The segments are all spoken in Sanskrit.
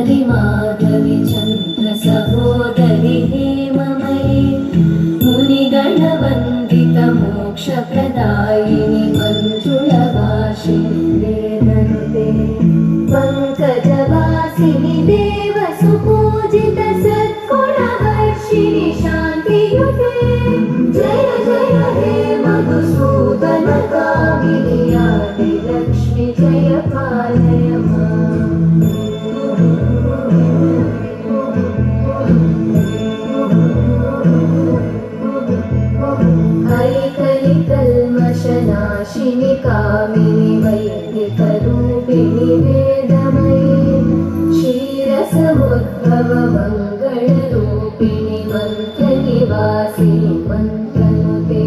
श्रीहरि माधवि चन्द्र सहोदरि हेममयि मुनिगणवन्दित मोक्षप्रदायिनि मञ्जुळवासिनि वेदनुते पङ्कजवासिनि देवसुपूजित सद्गुणवर्षिणि शान्तियुते जय जय हे मधुसूदन कामिनि आदिलक्ष्मि जय पालय माम् ऐकलिकल्मषनाशिनि कामिनि वैदिकरूपिणि वेदमयि क्षीरसमुद्भव मङ्गलरूपिणि मन्त्रनिवासिनि मन्त्रनुते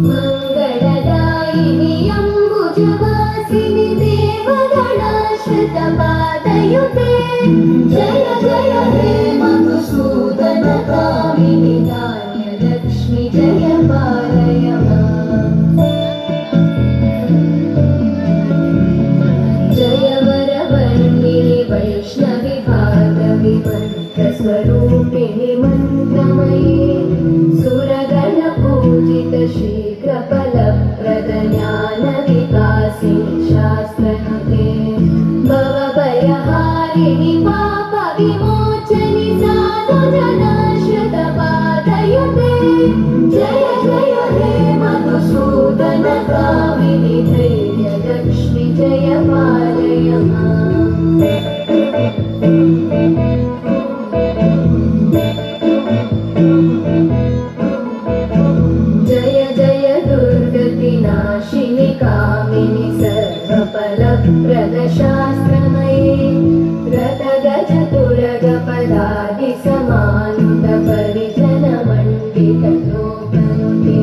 मङ्गलदायिनि अम्बुजवासिनि देवगणाश्रितपादयुते जय जय हे मधुसूदन कामिनि धान्यलक्ष्मि जय पालय माम् जय वरवर्णिनि वैष्णवि भार्गवि मन्त्रस्वरूपिणि मन्त्रमयि सुरगणपूजित शीघ्रफलप्रद ज्ञानविकासिनि शास्त्रनुते भवभयहारिणि पापविमोचनि साधुजनाश्रितपादयुते जय जय हे मधुसूदन कामिनि धैर्यलक्ष्मि जय पालय माम् जय जय दुर्गतिनाशिनि कामिनि सर्वफलप्रद शास्त्रमयि रथगजतुरगपदादि समानुत परिजनमण्डित लोकनुते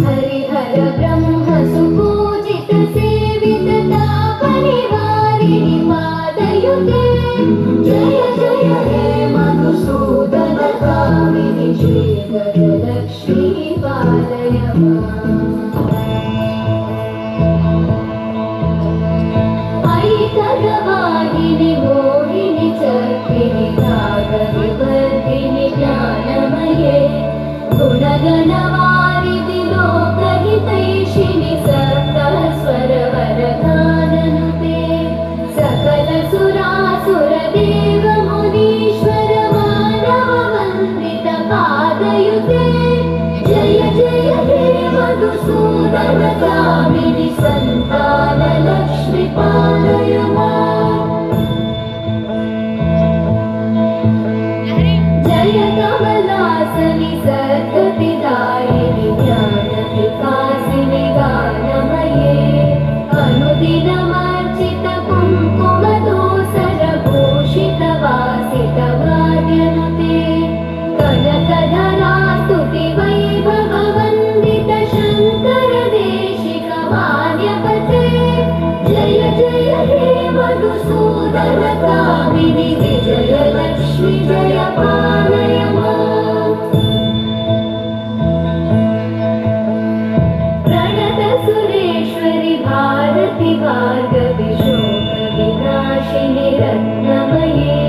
हरिहर ब्रह्म सुपूजित सेवित तापनिवारिणि पादयुते जय जय हे मधुसूदन कामिनि श्रीधरलक्ष्मी पालय माम् ऐकगवाहिनि मोहिनि चक्रिणि रागविवर्धिनि ज्ञानमये गुणगणवारिधि लोकहितैषिणि सप्तस्वरवरगाननुते सकलसुरासुरदेव मुनीश्वर मानववन्दित पादयुते जय जय हे मधुसूदन कामिनि सन्तानलक्ष्मि पालय माम् जय कमलासनि सद्गतिदायिनि ज्ञानविकासिनि गानमये अनुदिनमर्चित कुङ्कुमधूसरभूषित वासित वाद्यनुते कनकधरा स्तुति वैभववन्दित शङ्कर देशिक मान्यपते जय जय हे मधुसूदन कामिनि विजयलक्ष्मि जय पालय माम् प्रणत सुरेश्वरि भारति भार्गवि शोकविनाशिनि रत्नमये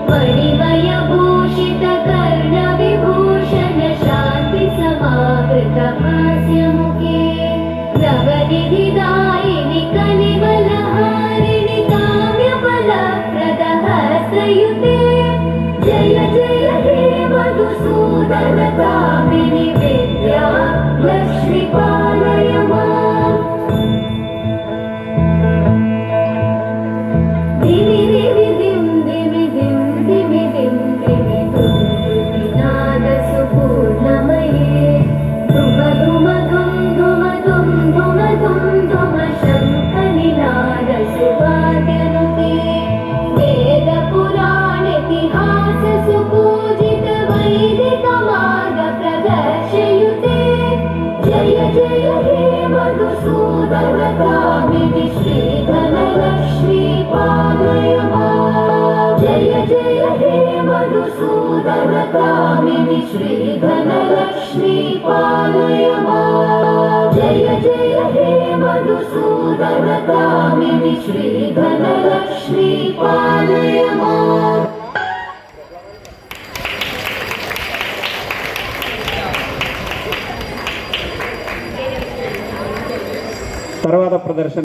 मणिमयभूषित कर्णविभूषण शान्ति समावृत हास्यमुखे नवनिधिदायिनि कलिवलहारिणि काम्यफलप्रद हस्तयुते जय जय हे मधुसूदन कामिनि विद्या लक्ष्मि पालय माम् धिमि धिमि धिं धिमि धिं धिमि धिं धिमि धुं धुमिनाद सुपूर्णमये धुम धुम धुं धुम धुं धुम धुं धुम शङ्खनिनाद सुवाद्यनुते वेदपुराणेतिहास सुपूजित वैदिक मार्ग प्रदर्शयुते जय जय हे मधुसूदन कामिनि श्रीधरलक्ष्मी पालय माम् जय जय हे मधुसूदन कामिनि श्रीधरलक्ष्मी पालय माम् जय जय हे मधु मधुसूदन कामिनि श्रीधनलक्ष्मी पालय माम्। తర్వాత ప్రదర్శన